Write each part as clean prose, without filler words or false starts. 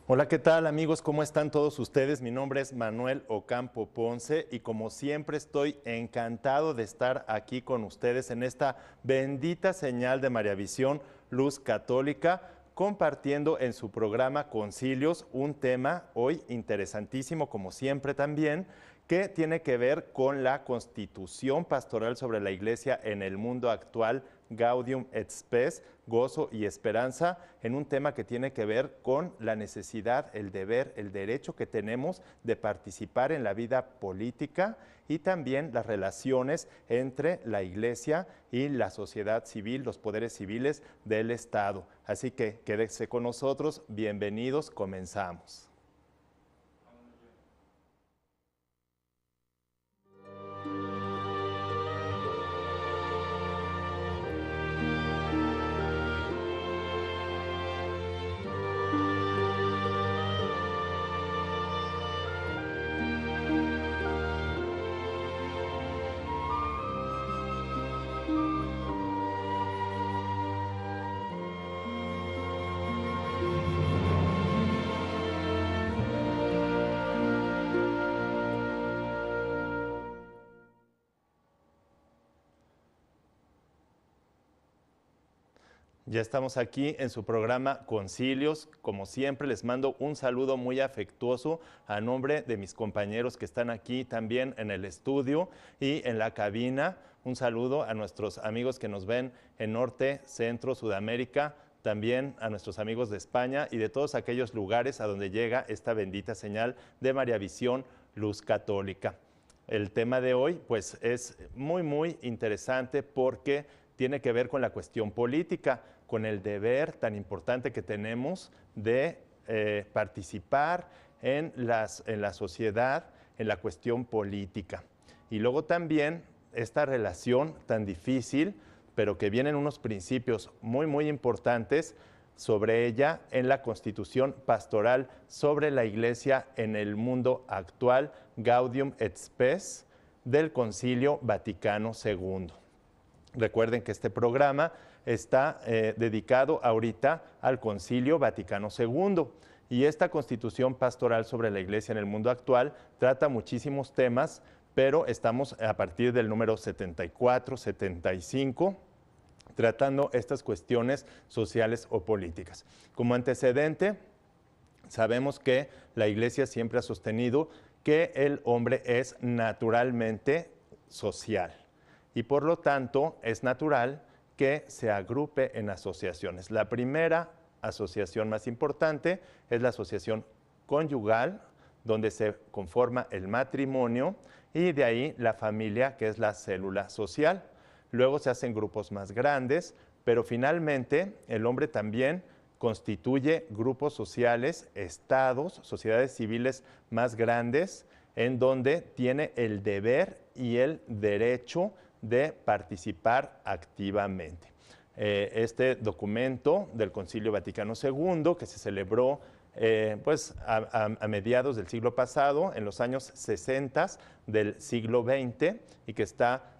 Hola, ¿qué tal amigos? ¿Cómo están todos ustedes? Mi nombre es Manuel Ocampo Ponce y como siempre estoy encantado de estar aquí con ustedes en esta bendita señal de Mariavisión Luz Católica, compartiendo en su programa Concilios un tema hoy interesantísimo como siempre también, que tiene que ver con la Constitución Pastoral sobre la Iglesia en el mundo actual, Gaudium et Spes, gozo y esperanza, en un tema que tiene que ver con la necesidad, el deber, el derecho que tenemos de participar en la vida política y también las relaciones entre la Iglesia y la sociedad civil, los poderes civiles del Estado. Así que quédese con nosotros, bienvenidos, comenzamos. Ya estamos aquí en su programa Concilios. Como siempre, les mando un saludo muy afectuoso a nombre de mis compañeros que están aquí también en el estudio y en la cabina. Un saludo a nuestros amigos que nos ven en Norte, Centro, Sudamérica, también a nuestros amigos de España y de todos aquellos lugares a donde llega esta bendita señal de Mariavisión Luz Católica. El tema de hoy, pues, es muy interesante porque tiene que ver con la cuestión política, con el deber tan importante que tenemos de participar en la sociedad, en la cuestión política. Y luego también esta relación tan difícil, pero que vienen unos principios muy importantes sobre ella en la Constitución Pastoral sobre la Iglesia en el mundo actual, Gaudium et Spes, del Concilio Vaticano II. Recuerden que este programa está dedicado ahorita al Concilio Vaticano II y esta Constitución Pastoral sobre la Iglesia en el mundo actual trata muchísimos temas, pero estamos a partir del número 74, 75, tratando estas cuestiones sociales o políticas. Como antecedente, sabemos que la Iglesia siempre ha sostenido que el hombre es naturalmente social y por lo tanto es natural que se agrupe en asociaciones. La primera asociación más importante es la asociación conyugal, donde se conforma el matrimonio y de ahí la familia, que es la célula social. Luego se hacen grupos más grandes, pero finalmente el hombre también constituye grupos sociales, estados, sociedades civiles más grandes, en donde tiene el deber y el derecho de participar activamente. Este documento del Concilio Vaticano II, que se celebró a mediados del siglo pasado, en los años 60 del siglo XX, y que está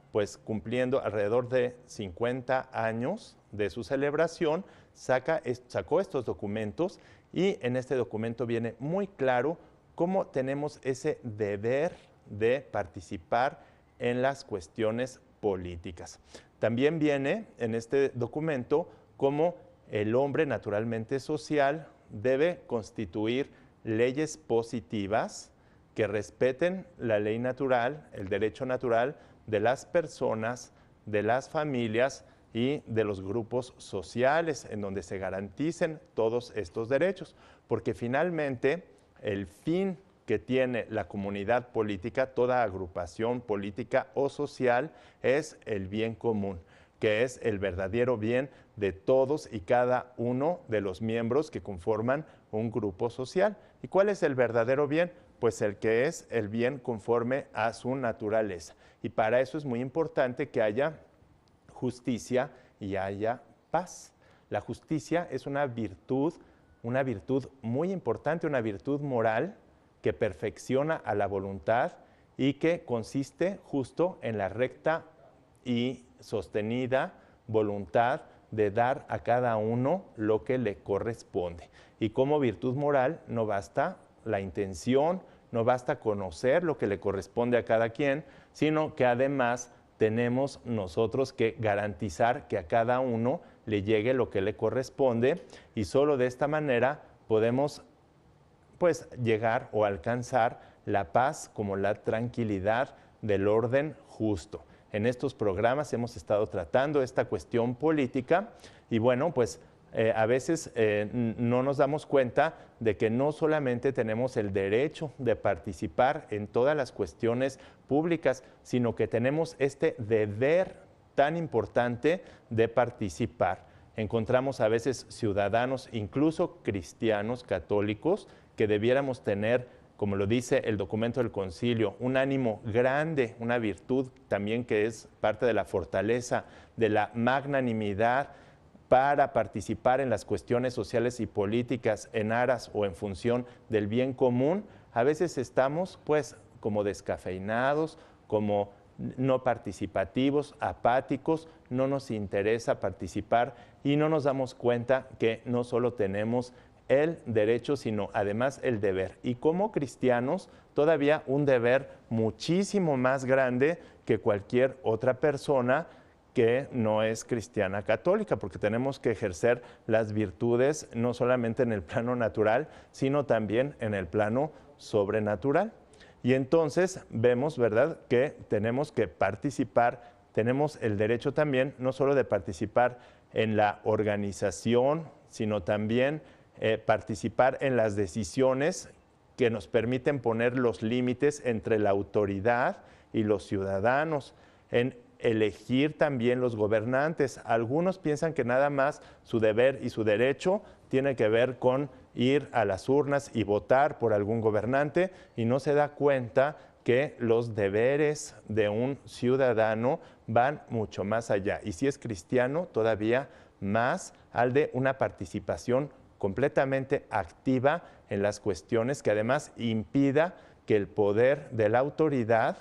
cumpliendo alrededor de 50 años de su celebración, sacó estos documentos y en este documento viene muy claro cómo tenemos ese deber de participar en las cuestiones políticas. También viene en este documento cómo el hombre naturalmente social debe constituir leyes positivas que respeten la ley natural, el derecho natural de las personas, de las familias y de los grupos sociales, en donde se garanticen todos estos derechos, porque finalmente el fin que tiene la comunidad política, toda agrupación política o social, es el bien común, que es el verdadero bien de todos y cada uno de los miembros que conforman un grupo social. ¿Y cuál es el verdadero bien? Pues el que es el bien conforme a su naturaleza. Y para eso es muy importante que haya justicia y haya paz. La justicia es una virtud muy importante, una virtud moral que perfecciona a la voluntad y que consiste justo en la recta y sostenida voluntad de dar a cada uno lo que le corresponde. Y como virtud moral no basta la intención, no basta conocer lo que le corresponde a cada quien, sino que además tenemos nosotros que garantizar que a cada uno le llegue lo que le corresponde, y solo de esta manera podemos pues llegar o alcanzar la paz como la tranquilidad del orden justo. En estos programas hemos estado tratando esta cuestión política y bueno, pues a veces no nos damos cuenta de que no solamente tenemos el derecho de participar en todas las cuestiones públicas, sino que tenemos este deber tan importante de participar. Encontramos a veces ciudadanos, incluso cristianos, católicos, que debiéramos tener, como lo dice el documento del concilio, un ánimo grande, una virtud también que es parte de la fortaleza, de la magnanimidad, para participar en las cuestiones sociales y políticas en aras o en función del bien común. A veces estamos pues como descafeinados, como no participativos, apáticos, no nos interesa participar y no nos damos cuenta que no solo tenemos el derecho, sino además el deber. Y como cristianos, todavía un deber muchísimo más grande que cualquier otra persona que no es cristiana católica, porque tenemos que ejercer las virtudes no solamente en el plano natural, sino también en el plano sobrenatural. Y entonces vemos, ¿verdad?, que tenemos que participar, tenemos el derecho también no solo de participar en la organización, sino también participar en las decisiones que nos permiten poner los límites entre la autoridad y los ciudadanos, en elegir también los gobernantes. Algunos piensan que nada más su deber y su derecho tiene que ver con ir a las urnas y votar por algún gobernante y no se da cuenta que los deberes de un ciudadano van mucho más allá. Y si es cristiano, todavía más al de una participación completamente activa en las cuestiones que además impida que el poder de la autoridad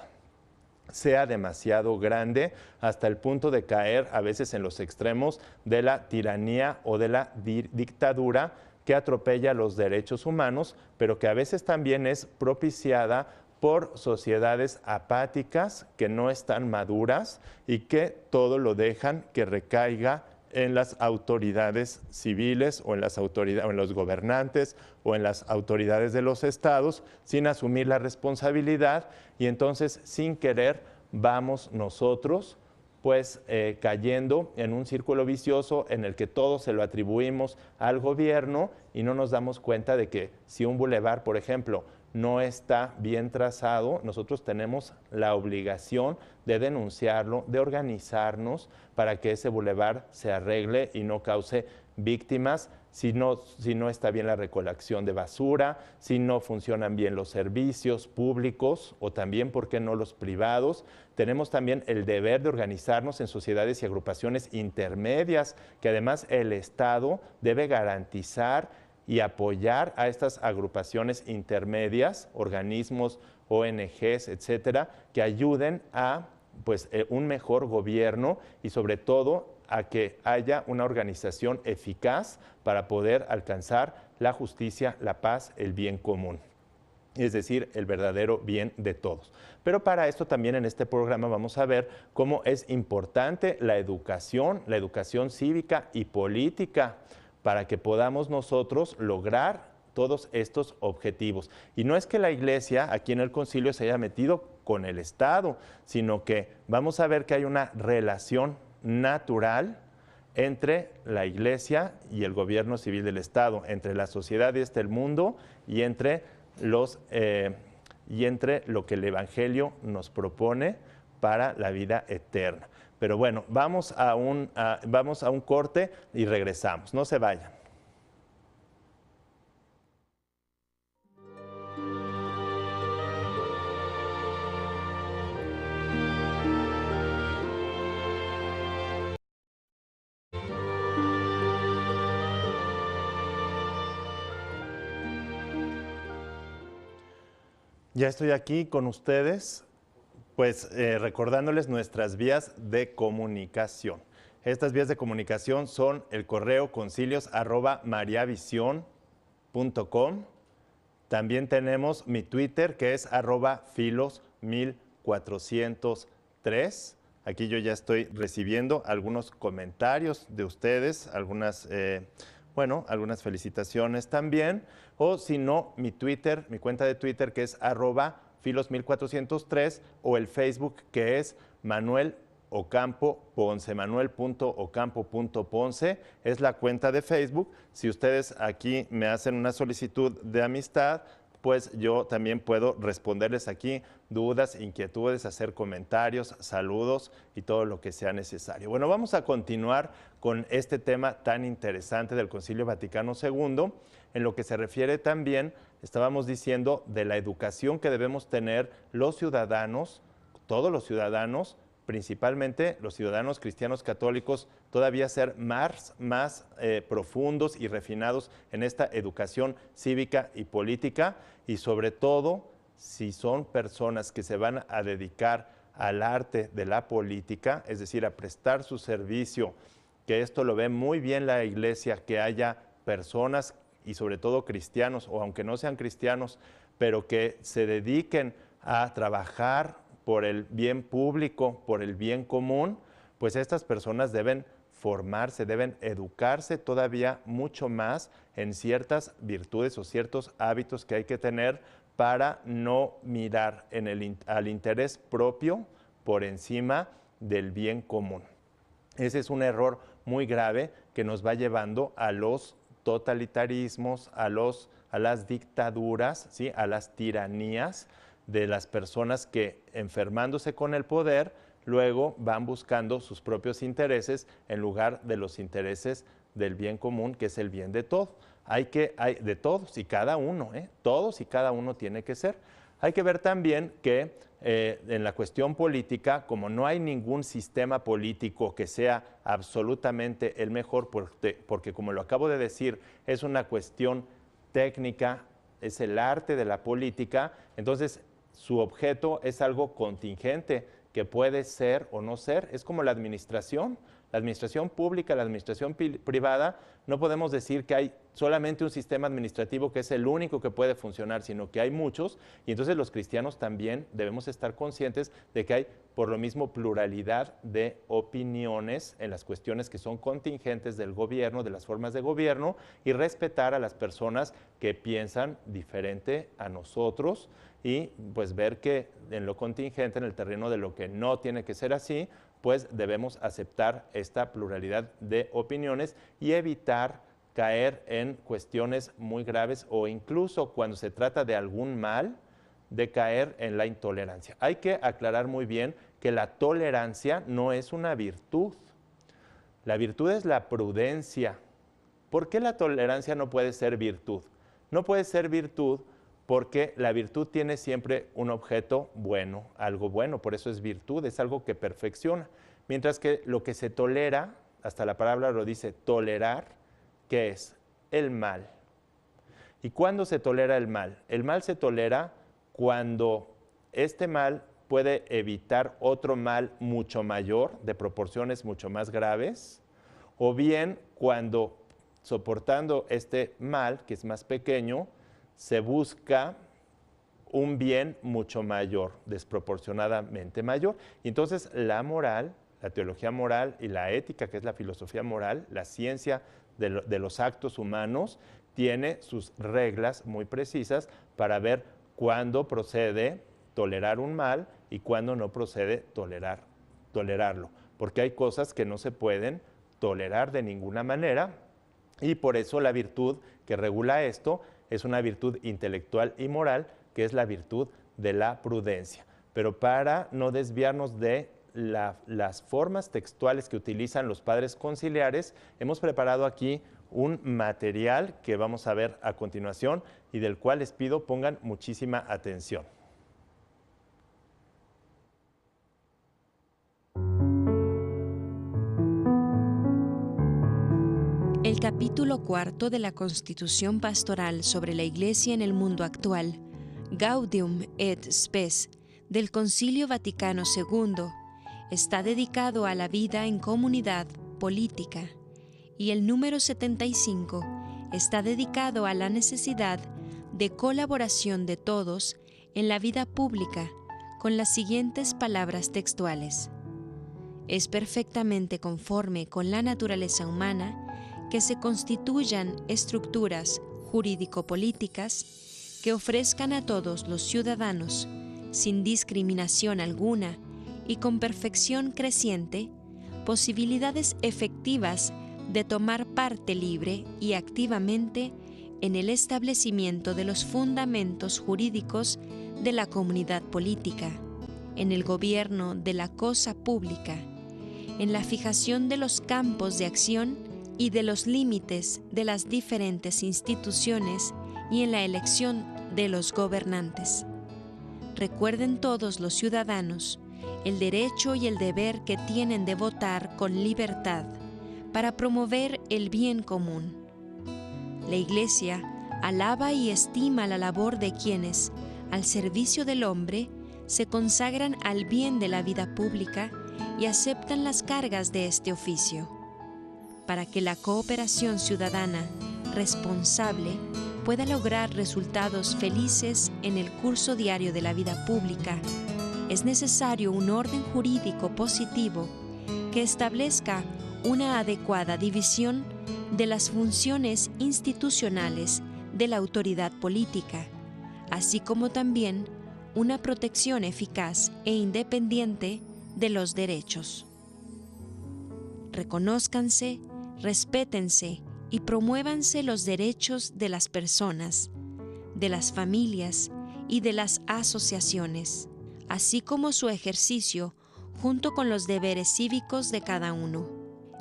sea demasiado grande hasta el punto de caer a veces en los extremos de la tiranía o de la dictadura que atropella los derechos humanos, pero que a veces también es propiciada por sociedades apáticas que no están maduras y que todo lo dejan que recaiga en las autoridades civiles o en las autoridades, o en los gobernantes o en las autoridades de los estados sin asumir la responsabilidad, y entonces sin querer vamos nosotros pues cayendo en un círculo vicioso en el que todo se lo atribuimos al gobierno y no nos damos cuenta de que si un bulevar, por ejemplo, no está bien trazado, nosotros tenemos la obligación de denunciarlo, de organizarnos para que ese bulevar se arregle y no cause víctimas, si no está bien la recolección de basura, si no funcionan bien los servicios públicos o también, ¿por qué no los privados? Tenemos también el deber de organizarnos en sociedades y agrupaciones intermedias, que además el Estado debe garantizar y apoyar a estas agrupaciones intermedias, organismos, ONGs, etcétera, que ayuden a pues, un mejor gobierno y sobre todo a que haya una organización eficaz para poder alcanzar la justicia, la paz, el bien común, es decir, el verdadero bien de todos. Pero para esto también en este programa vamos a ver cómo es importante la educación cívica y política, para que podamos nosotros lograr todos estos objetivos. Y no es que la Iglesia aquí en el concilio se haya metido con el Estado, sino que vamos a ver que hay una relación natural entre la Iglesia y el gobierno civil del Estado, entre la sociedad de este mundo y entre lo que el Evangelio nos propone para la vida eterna. Pero bueno, vamos a un corte y regresamos. No se vayan. Ya estoy aquí con ustedes, pues recordándoles nuestras vías de comunicación. Estas vías de comunicación son el correo concilios@mariavision.com. También tenemos mi Twitter, que es @filos1403. Aquí yo ya estoy recibiendo algunos comentarios de ustedes, algunas felicitaciones también. O si no, mi Twitter, mi cuenta de Twitter, que es @filos1403, o el Facebook, que es Manuel Ocampo Ponce, manuel.ocampo.ponce es la cuenta de Facebook. Si ustedes aquí me hacen una solicitud de amistad, pues yo también puedo responderles aquí dudas, inquietudes, hacer comentarios, saludos y todo lo que sea necesario. Bueno, vamos a continuar con este tema tan interesante del Concilio Vaticano II, en lo que se refiere también, estábamos diciendo, de la educación que debemos tener los ciudadanos, todos los ciudadanos, principalmente los ciudadanos cristianos católicos, todavía ser más profundos y refinados en esta educación cívica y política, y sobre todo, si son personas que se van a dedicar al arte de la política, es decir, a prestar su servicio, que esto lo ve muy bien la Iglesia, que haya personas y sobre todo cristianos, o aunque no sean cristianos, pero que se dediquen a trabajar por el bien público, por el bien común, pues estas personas deben formarse, deben educarse todavía mucho más en ciertas virtudes o ciertos hábitos que hay que tener para no mirar al interés propio por encima del bien común. Ese es un error muy grave que nos va llevando a los totalitarismos, a las dictaduras, ¿sí? A las tiranías de las personas que, enfermándose con el poder, luego van buscando sus propios intereses en lugar de los intereses del bien común, que es el bien de todos. Hay de todos y cada uno, todos y cada uno tiene que ser. Hay que ver también que en la cuestión política, como no hay ningún sistema político que sea absolutamente el mejor, porque como lo acabo de decir, es una cuestión técnica, es el arte de la política, entonces su objeto es algo contingente, que puede ser o no ser. Es como la administración pública, la administración privada. No podemos decir que hay solamente un sistema administrativo que es el único que puede funcionar, sino que hay muchos, y entonces los cristianos también debemos estar conscientes de que hay, por lo mismo, pluralidad de opiniones en las cuestiones que son contingentes del gobierno, de las formas de gobierno, y respetar a las personas que piensan diferente a nosotros, y pues ver que en lo contingente, en el terreno de lo que no tiene que ser así, pues debemos aceptar esta pluralidad de opiniones y evitar caer en cuestiones muy graves, o incluso cuando se trata de algún mal, de caer en la intolerancia. Hay que aclarar muy bien que la tolerancia no es una virtud. La virtud es la prudencia. ¿Por qué la tolerancia no puede ser virtud? No puede ser virtud porque la virtud tiene siempre un objeto bueno, algo bueno, por eso es virtud, es algo que perfecciona. Mientras que lo que se tolera, hasta la palabra lo dice, tolerar, ¿qué es? El mal. ¿Y cuándo se tolera el mal? El mal se tolera cuando este mal puede evitar otro mal mucho mayor, de proporciones mucho más graves, o bien cuando, soportando este mal, que es más pequeño, se busca un bien mucho mayor, desproporcionadamente mayor. Y entonces la moral, la teología moral y la ética, que es la filosofía moral, la ciencia de los actos humanos, tiene sus reglas muy precisas para ver cuándo procede tolerar un mal y cuándo no procede tolerarlo. Porque hay cosas que no se pueden tolerar de ninguna manera, y por eso la virtud que regula esto es una virtud intelectual y moral, que es la virtud de la prudencia. Pero para no desviarnos de las formas textuales que utilizan los padres conciliares, hemos preparado aquí un material que vamos a ver a continuación y del cual les pido pongan muchísima atención. El capítulo 4 de la Constitución Pastoral sobre la Iglesia en el mundo actual, Gaudium et Spes, del Concilio Vaticano II, está dedicado a la vida en comunidad política, y el número 75 está dedicado a la necesidad de colaboración de todos en la vida pública con las siguientes palabras textuales. Es perfectamente conforme con la naturaleza humana que se constituyan estructuras jurídico-políticas que ofrezcan a todos los ciudadanos, sin discriminación alguna y con perfección creciente, posibilidades efectivas de tomar parte libre y activamente en el establecimiento de los fundamentos jurídicos de la comunidad política, en el gobierno de la cosa pública, en la fijación de los campos de acción y de los límites de las diferentes instituciones y en la elección de los gobernantes. Recuerden todos los ciudadanos el derecho y el deber que tienen de votar con libertad para promover el bien común. La Iglesia alaba y estima la labor de quienes, al servicio del hombre, se consagran al bien de la vida pública y aceptan las cargas de este oficio. Para que la cooperación ciudadana responsable pueda lograr resultados felices en el curso diario de la vida pública, es necesario un orden jurídico positivo que establezca una adecuada división de las funciones institucionales de la autoridad política, así como también una protección eficaz e independiente de los derechos. Reconózcanse, respétense y promuévanse los derechos de las personas, de las familias y de las asociaciones, así como su ejercicio junto con los deberes cívicos de cada uno.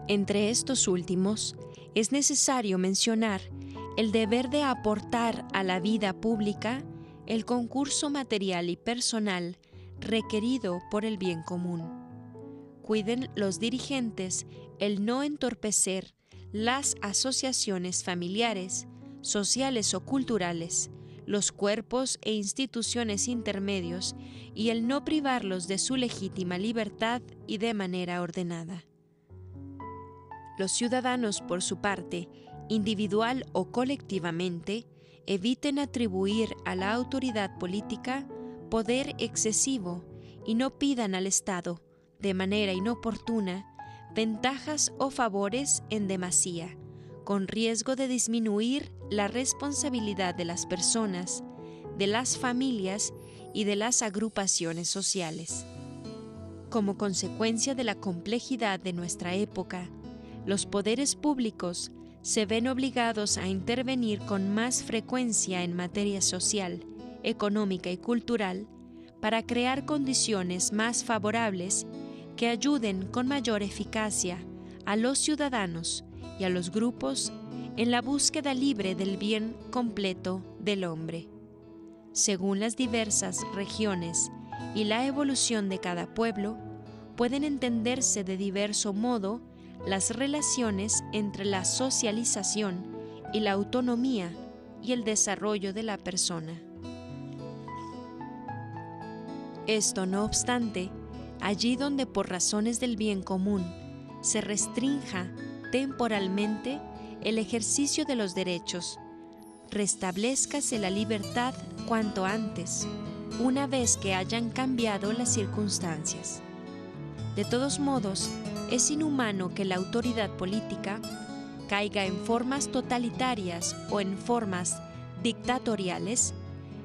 Entre estos últimos, es necesario mencionar el deber de aportar a la vida pública el concurso material y personal requerido por el bien común. Cuiden los dirigentes el no entorpecer las asociaciones familiares, sociales o culturales, los cuerpos e instituciones intermedios y el no privarlos de su legítima libertad y de manera ordenada. Los ciudadanos, por su parte, individual o colectivamente, eviten atribuir a la autoridad política poder excesivo y no pidan al Estado, de manera inoportuna, ventajas o favores en demasía, con riesgo de disminuir la responsabilidad de las personas, de las familias y de las agrupaciones sociales. Como consecuencia de la complejidad de nuestra época, los poderes públicos se ven obligados a intervenir con más frecuencia en materia social, económica y cultural para crear condiciones más favorables que ayuden con mayor eficacia a los ciudadanos y a los grupos en la búsqueda libre del bien completo del hombre. Según las diversas regiones y la evolución de cada pueblo, pueden entenderse de diverso modo las relaciones entre la socialización y la autonomía y el desarrollo de la persona. Esto no obstante, allí donde por razones del bien común se restrinja temporalmente el ejercicio de los derechos, restablézcase la libertad cuanto antes, una vez que hayan cambiado las circunstancias. De todos modos, es inhumano que la autoridad política caiga en formas totalitarias o en formas dictatoriales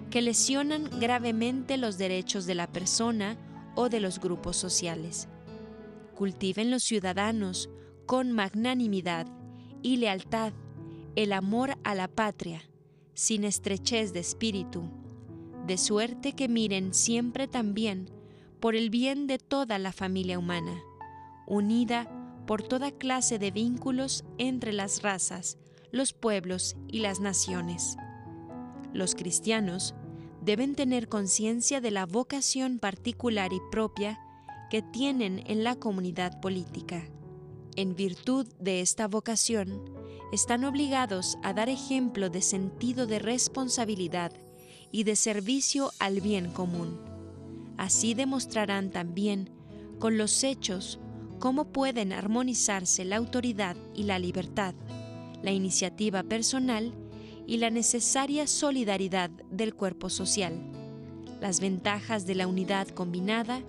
que lesionan gravemente los derechos de la persona o de los grupos sociales. Cultiven los ciudadanos con magnanimidad y lealtad el amor a la patria, sin estrechez de espíritu, de suerte que miren siempre también por el bien de toda la familia humana, unida por toda clase de vínculos entre las razas, los pueblos y las naciones. Los cristianos deben tener conciencia de la vocación particular y propia que tienen en la comunidad política. En virtud de esta vocación, están obligados a dar ejemplo de sentido de responsabilidad y de servicio al bien común. Así demostrarán también con los hechos cómo pueden armonizarse la autoridad y la libertad, la iniciativa personal y la necesaria solidaridad del cuerpo social, las ventajas de la unidad combinada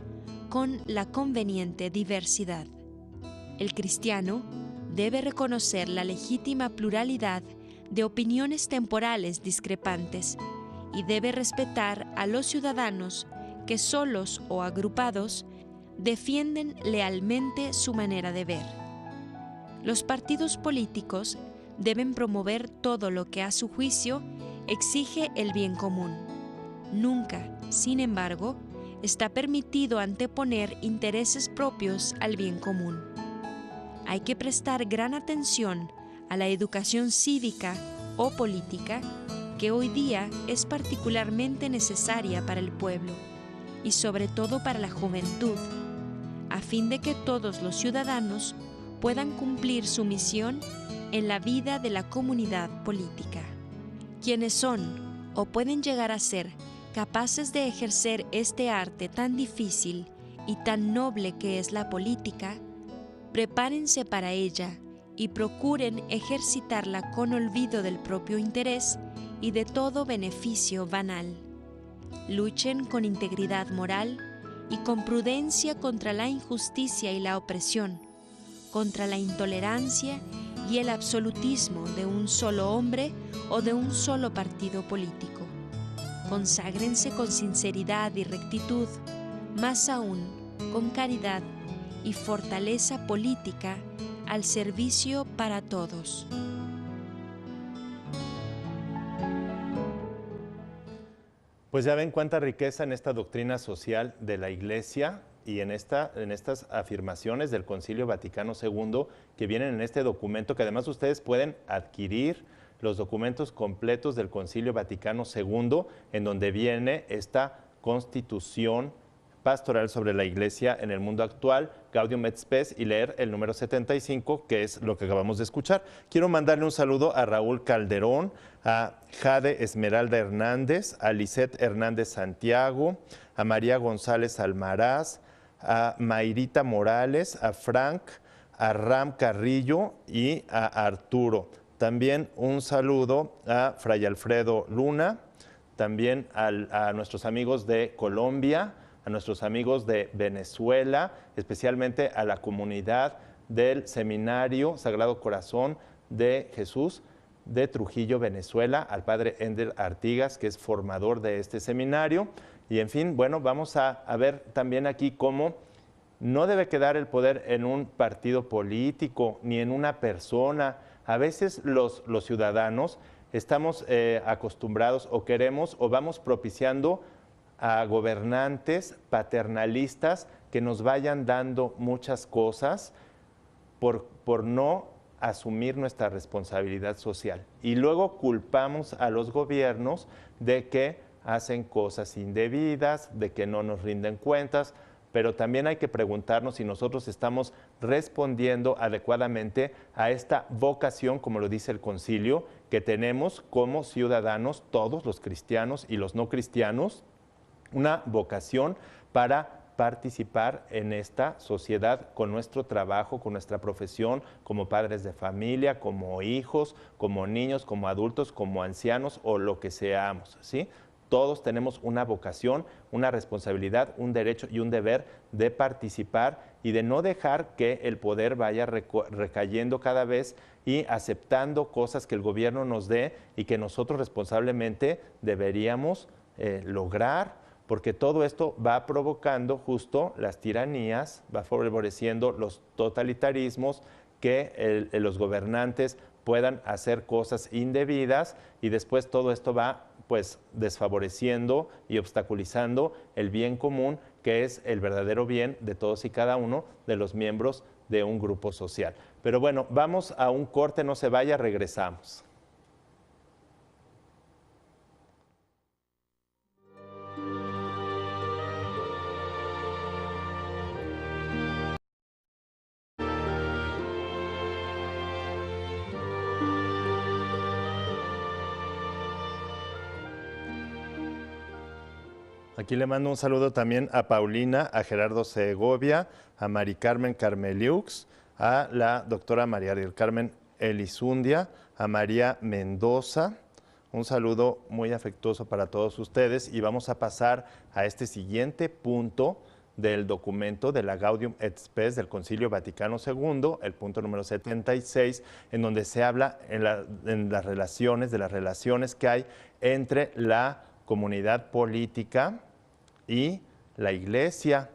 con la conveniente diversidad. El cristiano debe reconocer la legítima pluralidad de opiniones temporales discrepantes y debe respetar a los ciudadanos que solos o agrupados defienden lealmente su manera de ver. Los partidos políticos deben promover todo lo que a su juicio exige el bien común. Nunca, sin embargo, está permitido anteponer intereses propios al bien común. Hay que prestar gran atención a la educación cívica o política que hoy día es particularmente necesaria para el pueblo y sobre todo para la juventud, a fin de que todos los ciudadanos puedan cumplir su misión en la vida de la comunidad política. Quienes son o pueden llegar a ser capaces de ejercer este arte tan difícil y tan noble que es la política, prepárense para ella y procuren ejercitarla con olvido del propio interés y de todo beneficio banal. Luchen con integridad moral y con prudencia contra la injusticia y la opresión, contra la intolerancia y el absolutismo de un solo hombre o de un solo partido político. Conságrense con sinceridad y rectitud, más aún con caridad y fortaleza política al servicio para todos. Pues ya ven cuánta riqueza en esta doctrina social de la Iglesia y en estas afirmaciones del Concilio Vaticano II que vienen en este documento, que además ustedes pueden adquirir los documentos completos del Concilio Vaticano II, en donde viene esta constitución pastoral sobre la Iglesia en el mundo actual, Gaudium et Spes, y leer el número 75, que es lo que acabamos de escuchar. Quiero mandarle un saludo a Raúl Calderón, a Jade Esmeralda Hernández, a Lisette Hernández Santiago, a María González Almaraz, a Mayrita Morales, a Frank, a Ram Carrillo y a Arturo. También un saludo a Fray Alfredo Luna, también a nuestros amigos de Colombia, a nuestros amigos de Venezuela, especialmente a la comunidad del Seminario Sagrado Corazón de Jesús de Trujillo, Venezuela, al padre Ender Artigas, que es formador de este seminario. Y en fin, bueno, vamos a ver también aquí cómo no debe quedar el poder en un partido político ni en una persona. A veces los ciudadanos estamos acostumbrados o queremos o vamos propiciando a gobernantes paternalistas que nos vayan dando muchas cosas por no asumir nuestra responsabilidad social. Y luego culpamos a los gobiernos de que hacen cosas indebidas, de que no nos rinden cuentas, pero también hay que preguntarnos si nosotros estamos respondiendo adecuadamente a esta vocación, como lo dice el concilio, que tenemos como ciudadanos, todos los cristianos y los no cristianos, una vocación para participar en esta sociedad con nuestro trabajo, con nuestra profesión, como padres de familia, como hijos, como niños, como adultos, como ancianos o lo que seamos, ¿sí? Todos tenemos una vocación, una responsabilidad, un derecho y un deber de participar y de no dejar que el poder vaya recayendo cada vez y aceptando cosas que el gobierno nos dé y que nosotros responsablemente deberíamos lograr, porque todo esto va provocando justo las tiranías, va favoreciendo los totalitarismos, que los gobernantes puedan hacer cosas indebidas y después todo esto va pues desfavoreciendo y obstaculizando el bien común, que es el verdadero bien de todos y cada uno de los miembros de un grupo social. Pero bueno, vamos a un corte, no se vaya, regresamos. Aquí le mando un saludo también a Paulina, a Gerardo Segovia, a Mari Carmen Carmeliux, a la doctora María del Carmen Elizundia, a María Mendoza. Un saludo muy afectuoso para todos ustedes y vamos a pasar a este siguiente punto del documento de la Gaudium et Spes del Concilio Vaticano II, el punto número 76, en donde se habla de las relaciones que hay entre la comunidad política y la Iglesia.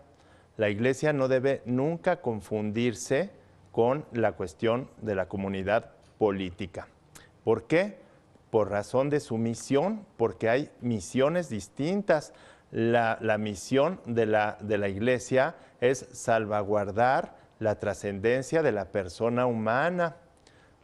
La Iglesia no debe nunca confundirse con la cuestión de la comunidad política. ¿Por qué? Por razón de su misión, porque hay misiones distintas. La misión de la Iglesia es salvaguardar la trascendencia de la persona humana,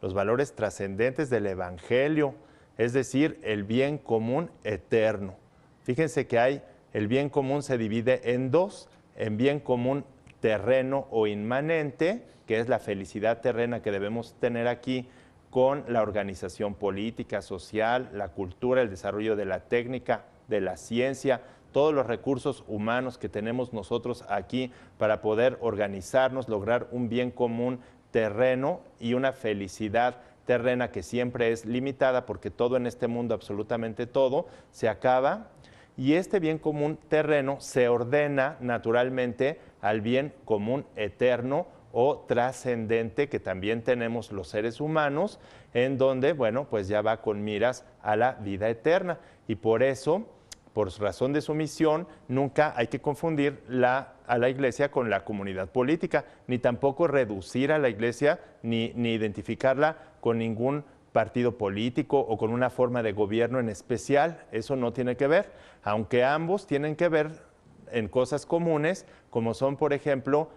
los valores trascendentes del Evangelio, es decir, el bien común eterno. Fíjense que el bien común se divide en dos, en bien común terreno o inmanente, que es la felicidad terrena que debemos tener aquí con la organización política, social, la cultura, el desarrollo de la técnica, de la ciencia, todos los recursos humanos que tenemos nosotros aquí para poder organizarnos, lograr un bien común terreno y una felicidad terrena que siempre es limitada porque todo en este mundo, absolutamente todo, se acaba y este bien común terreno se ordena naturalmente al bien común eterno o trascendente que también tenemos los seres humanos, en donde, bueno, pues ya va con miras a la vida eterna y por eso, por razón de su misión, nunca hay que confundir a la Iglesia con la comunidad política, ni tampoco reducir a la Iglesia, ni identificarla con ningún partido político o con una forma de gobierno en especial. Eso no tiene que ver, aunque ambos tienen que ver en cosas comunes, como son, por ejemplo,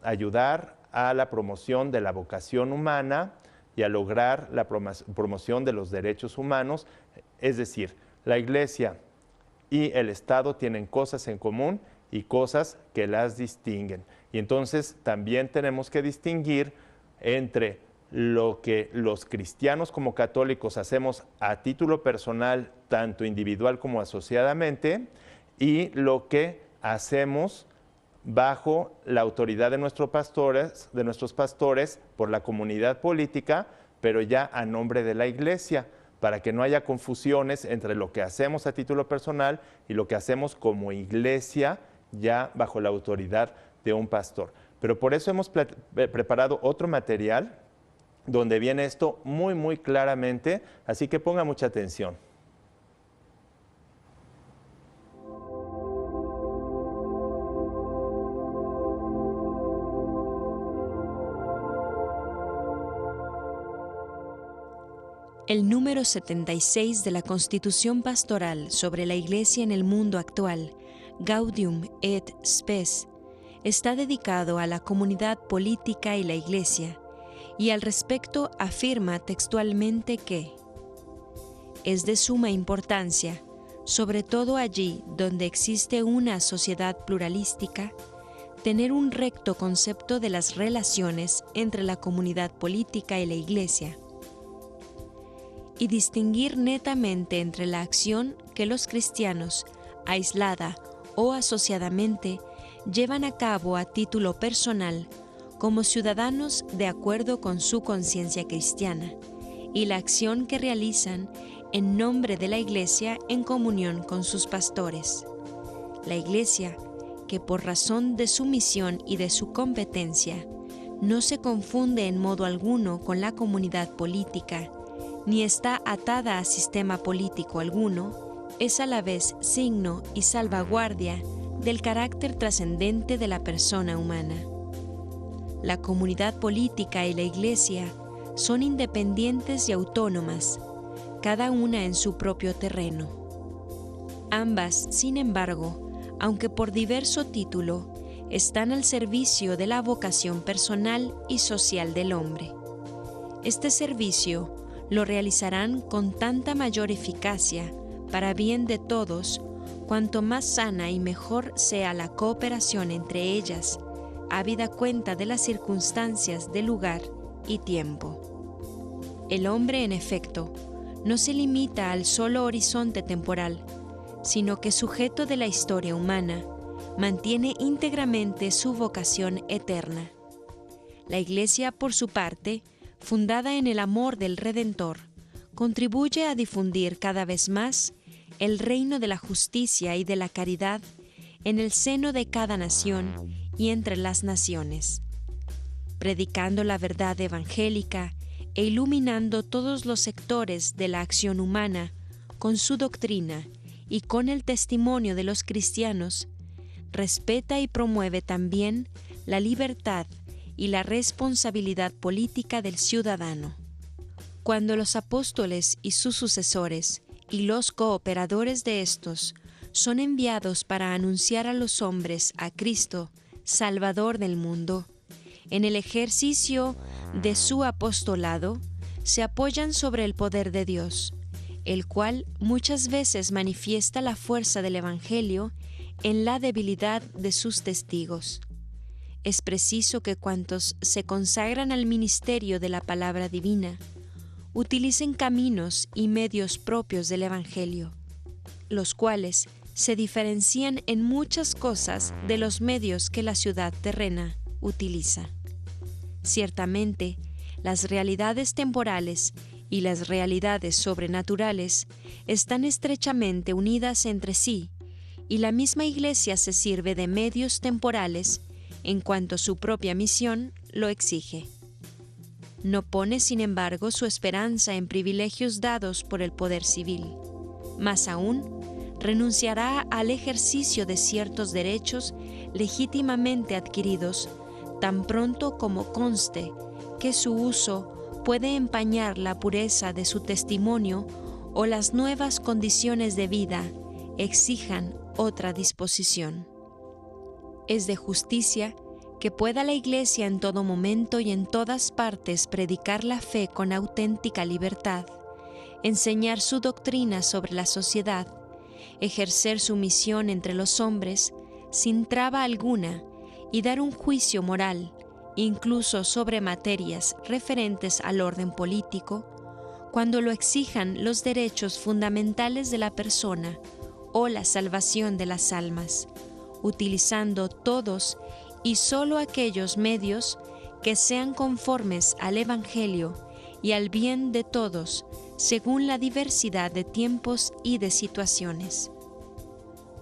ayudar a la promoción de la vocación humana y a lograr la promoción de los derechos humanos, es decir, la Iglesia y el Estado tienen cosas en común y cosas que las distinguen. Y entonces también tenemos que distinguir entre lo que los cristianos como católicos hacemos a título personal, tanto individual como asociadamente, y lo que hacemos bajo la autoridad de nuestros pastores por la comunidad política, pero ya a nombre de la Iglesia, para que no haya confusiones entre lo que hacemos a título personal y lo que hacemos como Iglesia ya bajo la autoridad de un pastor. Pero por eso hemos preparado otro material donde viene esto muy, muy claramente, así que ponga mucha atención. El número 76 de la Constitución Pastoral sobre la Iglesia en el mundo actual, Gaudium et Spes, está dedicado a la comunidad política y la Iglesia, y al respecto afirma textualmente que es de suma importancia, sobre todo allí donde existe una sociedad pluralística, tener un recto concepto de las relaciones entre la comunidad política y la Iglesia, y distinguir netamente entre la acción que los cristianos, aislada o asociadamente, llevan a cabo a título personal como ciudadanos de acuerdo con su conciencia cristiana, y la acción que realizan en nombre de la Iglesia en comunión con sus pastores. La Iglesia, que por razón de su misión y de su competencia, no se confunde en modo alguno con la comunidad política, ni está atada a sistema político alguno, es a la vez signo y salvaguardia del carácter trascendente de la persona humana. La comunidad política y la Iglesia son independientes y autónomas, cada una en su propio terreno. Ambas, sin embargo, aunque por diverso título, están al servicio de la vocación personal y social del hombre. Este servicio lo realizarán con tanta mayor eficacia para bien de todos, cuanto más sana y mejor sea la cooperación entre ellas, habida cuenta de las circunstancias de lugar y tiempo. El hombre, en efecto, no se limita al solo horizonte temporal, sino que sujeto de la historia humana, mantiene íntegramente su vocación eterna. La Iglesia, por su parte, fundada en el amor del Redentor, contribuye a difundir cada vez más el reino de la justicia y de la caridad en el seno de cada nación y entre las naciones, predicando la verdad evangélica e iluminando todos los sectores de la acción humana con su doctrina y con el testimonio de los cristianos. Respeta y promueve también la libertad y la responsabilidad política del ciudadano. Cuando los apóstoles y sus sucesores y los cooperadores de estos son enviados para anunciar a los hombres a Cristo, Salvador del mundo, en el ejercicio de su apostolado, se apoyan sobre el poder de Dios, el cual muchas veces manifiesta la fuerza del Evangelio en la debilidad de sus testigos. Es preciso que cuantos se consagran al ministerio de la palabra divina utilicen caminos y medios propios del Evangelio, los cuales se diferencian en muchas cosas de los medios que la ciudad terrena utiliza. Ciertamente, las realidades temporales y las realidades sobrenaturales están estrechamente unidas entre sí, y la misma Iglesia se sirve de medios temporales en cuanto su propia misión lo exige. No pone, sin embargo, su esperanza en privilegios dados por el poder civil. Más aún, renunciará al ejercicio de ciertos derechos legítimamente adquiridos, tan pronto como conste que su uso puede empañar la pureza de su testimonio o las nuevas condiciones de vida exijan otra disposición. Es de justicia que pueda la Iglesia en todo momento y en todas partes predicar la fe con auténtica libertad, enseñar su doctrina sobre la sociedad, ejercer su misión entre los hombres sin traba alguna y dar un juicio moral, incluso sobre materias referentes al orden político, cuando lo exijan los derechos fundamentales de la persona o la salvación de las almas, utilizando todos y solo aquellos medios que sean conformes al Evangelio y al bien de todos, según la diversidad de tiempos y de situaciones.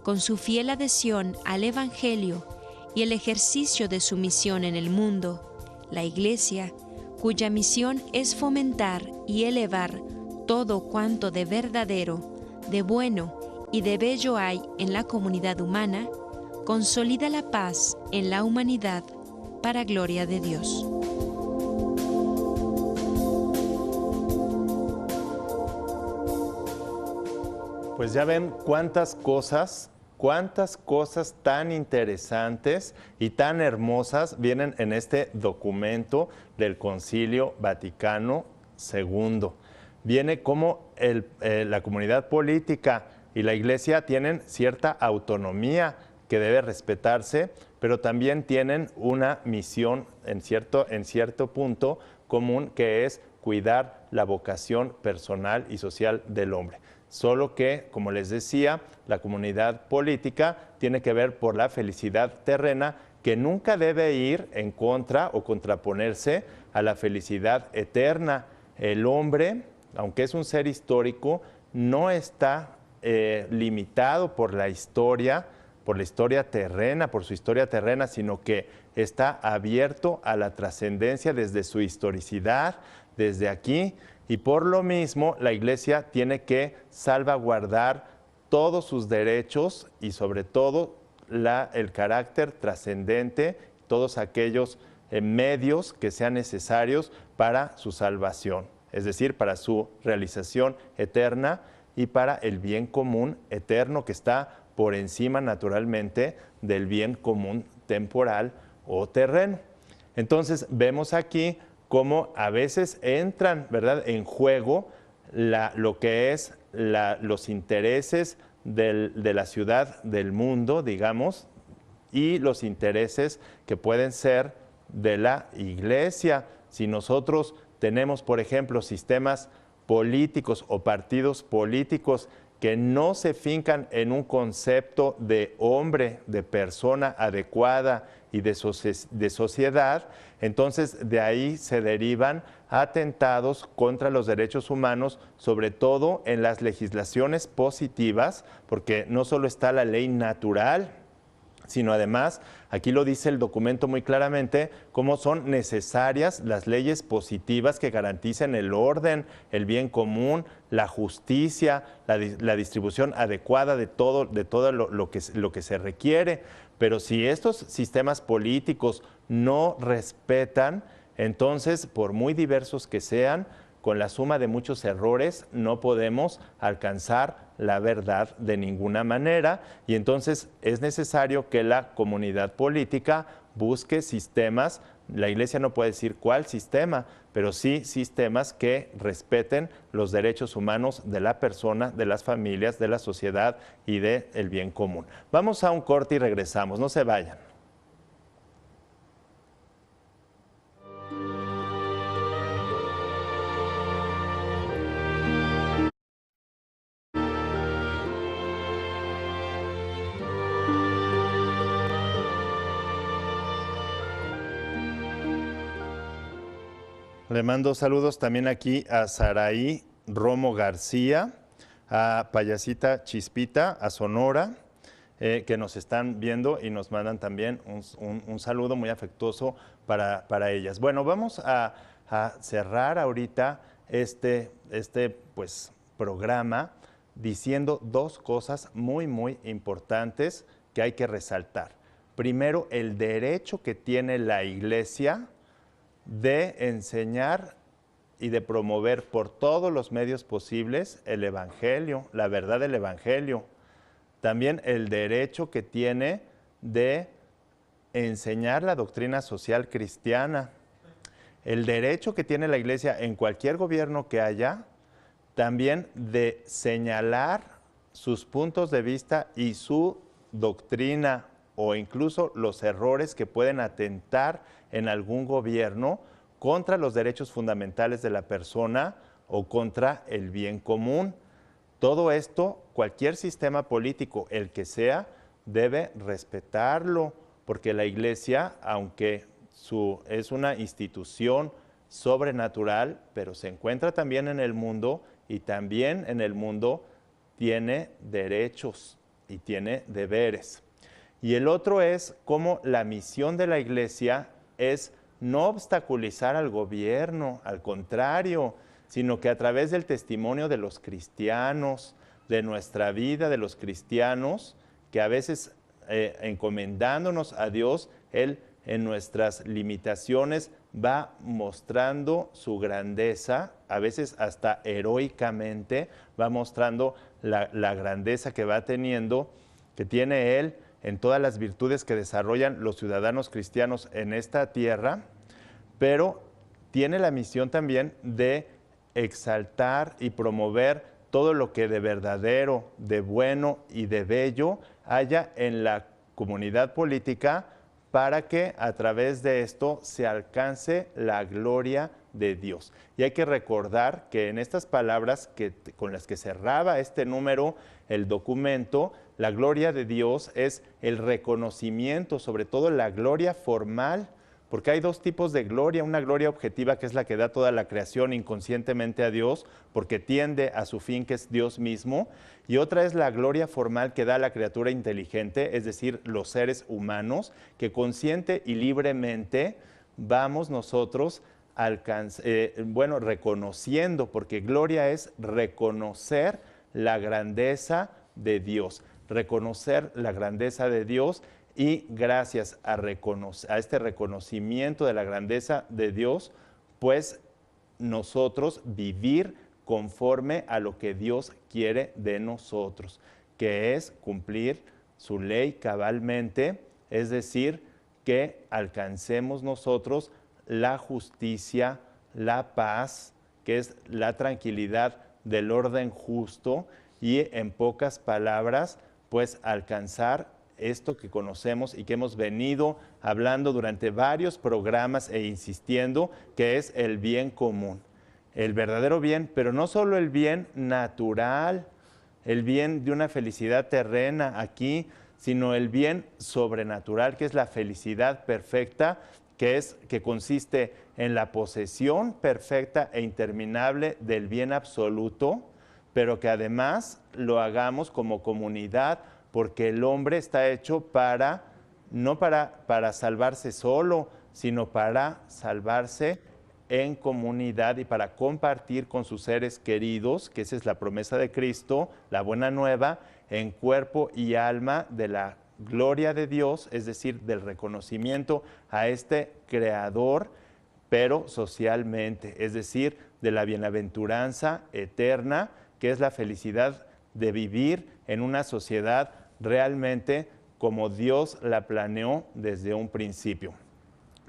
Con su fiel adhesión al Evangelio y el ejercicio de su misión en el mundo, la Iglesia, cuya misión es fomentar y elevar todo cuanto de verdadero, de bueno y de bello hay en la comunidad humana, consolida la paz en la humanidad para gloria de Dios. Pues ya ven cuántas cosas tan interesantes y tan hermosas vienen en este documento del Concilio Vaticano II. Viene cómo la comunidad política y la Iglesia tienen cierta autonomía que debe respetarse, pero también tienen una misión en cierto punto común, que es cuidar la vocación personal y social del hombre. Solo que, como les decía, la comunidad política tiene que ver por la felicidad terrena, que nunca debe ir en contra o contraponerse a la felicidad eterna. El hombre, aunque es un ser histórico, no está limitado por la historia terrena, por su historia terrena, sino que está abierto a la trascendencia desde su historicidad, desde aquí, y por lo mismo la Iglesia tiene que salvaguardar todos sus derechos y sobre todo el carácter trascendente, todos aquellos medios que sean necesarios para su salvación, es decir, para su realización eterna y para el bien común eterno que está por encima naturalmente del bien común temporal o terreno. Entonces vemos aquí cómo a veces entran, ¿verdad?, en juego lo que es los intereses de la ciudad, del mundo, digamos, y los intereses que pueden ser de la Iglesia. Si nosotros tenemos, por ejemplo, sistemas políticos o partidos políticos que no se fincan en un concepto de hombre, de persona adecuada y de sociedad, entonces de ahí se derivan atentados contra los derechos humanos, sobre todo en las legislaciones positivas, porque no solo está la ley natural, sino además, aquí lo dice el documento muy claramente, cómo son necesarias las leyes positivas que garanticen el orden, el bien común, la justicia, la distribución adecuada de todo lo que se requiere. Pero si estos sistemas políticos no respetan, entonces, por muy diversos que sean, con la suma de muchos errores no podemos alcanzar la verdad de ninguna manera, y entonces es necesario que la comunidad política busque sistemas. La Iglesia no puede decir cuál sistema, pero sí sistemas que respeten los derechos humanos de la persona, de las familias, de la sociedad y del bien común. Vamos a un corte y regresamos, no se vayan. Le mando saludos también aquí a Saraí Romo García, a Payasita Chispita, a Sonora, que nos están viendo y nos mandan también un saludo muy afectuoso para ellas. Bueno, vamos a cerrar ahorita este pues, programa diciendo dos cosas muy, muy importantes que hay que resaltar. Primero, el derecho que tiene la Iglesia de enseñar y de promover por todos los medios posibles el Evangelio, la verdad del Evangelio. También el derecho que tiene de enseñar la doctrina social cristiana. El derecho que tiene la Iglesia en cualquier gobierno que haya, también de señalar sus puntos de vista y su doctrina, o incluso los errores que pueden atentar en algún gobierno contra los derechos fundamentales de la persona o contra el bien común. Todo esto, cualquier sistema político, el que sea, debe respetarlo, porque la Iglesia, aunque es una institución sobrenatural, pero se encuentra también en el mundo, y también en el mundo tiene derechos y tiene deberes. Y el otro es cómo la misión de la Iglesia es no obstaculizar al gobierno, al contrario, sino que a través del testimonio de los cristianos, de nuestra vida de los cristianos, que a veces encomendándonos a Dios, Él en nuestras limitaciones va mostrando su grandeza, a veces hasta heroicamente va mostrando la grandeza que va teniendo, que tiene Él en todas las virtudes que desarrollan los ciudadanos cristianos en esta tierra, pero tiene la misión también de exaltar y promover todo lo que de verdadero, de bueno y de bello haya en la comunidad política, para que a través de esto se alcance la gloria de Dios. Y hay que recordar que en estas palabras con las que cerraba este número, el documento, la gloria de Dios es el reconocimiento, sobre todo la gloria formal, porque hay dos tipos de gloria: una gloria objetiva, que es la que da toda la creación inconscientemente a Dios, porque tiende a su fin, que es Dios mismo, y otra es la gloria formal que da la criatura inteligente, es decir, los seres humanos, que consciente y libremente vamos nosotros reconociendo, porque gloria es reconocer la grandeza de Dios, reconocer la grandeza de Dios, y gracias a este reconocimiento de la grandeza de Dios, pues nosotros vivir conforme a lo que Dios quiere de nosotros, que es cumplir su ley cabalmente, es decir, que alcancemos nosotros la justicia, la paz, que es la tranquilidad del orden justo, y en pocas palabras, pues alcanzar esto que conocemos y que hemos venido hablando durante varios programas e insistiendo, que es el bien común, el verdadero bien, pero no solo el bien natural, el bien de una felicidad terrena aquí, sino el bien sobrenatural, que es la felicidad perfecta, que consiste en la posesión perfecta e interminable del bien absoluto, pero que además lo hagamos como comunidad, porque el hombre está hecho no para salvarse solo, sino para salvarse en comunidad y para compartir con sus seres queridos, que esa es la promesa de Cristo, la buena nueva, en cuerpo y alma de la gloria de Dios, es decir, del reconocimiento a este Creador, pero socialmente, es decir, de la bienaventuranza eterna, que es la felicidad de vivir en una sociedad realmente como Dios la planeó desde un principio.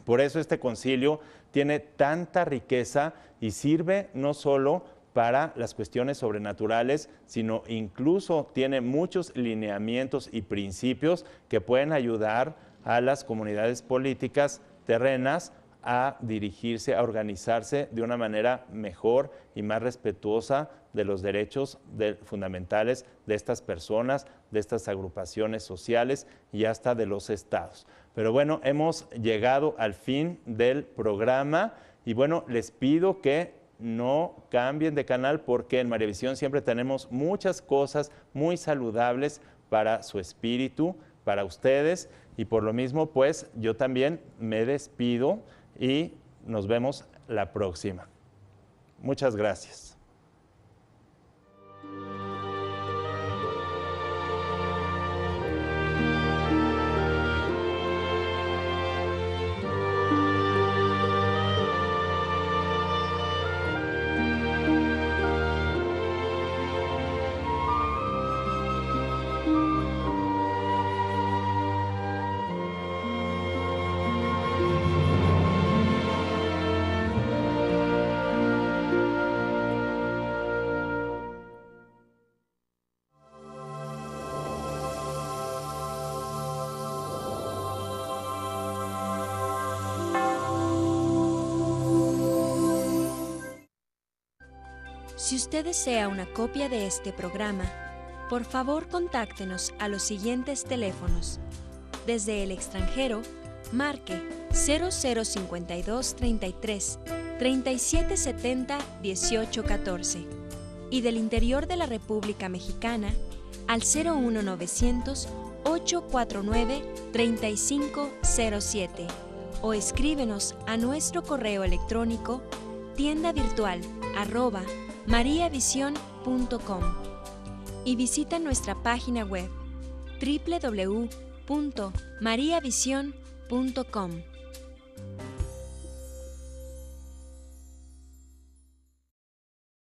Por eso este concilio tiene tanta riqueza y sirve no solo para las cuestiones sobrenaturales, sino incluso tiene muchos lineamientos y principios que pueden ayudar a las comunidades políticas terrenas a dirigirse, a organizarse de una manera mejor y más respetuosa de los derechos fundamentales de estas personas, de estas agrupaciones sociales y hasta de los estados. Pero bueno, hemos llegado al fin del programa y bueno, les pido que no cambien de canal porque en Mariavisión siempre tenemos muchas cosas muy saludables para su espíritu, para ustedes, y por lo mismo pues yo también me despido y nos vemos la próxima. Muchas gracias. Si usted desea una copia de este programa, por favor contáctenos a los siguientes teléfonos. Desde el extranjero, marque 0052 33 3770 1814 y del interior de la República Mexicana al 01900 849 3507 o escríbenos a nuestro correo electrónico tiendavirtual@mariavision.com y visita nuestra página web www.mariavision.com.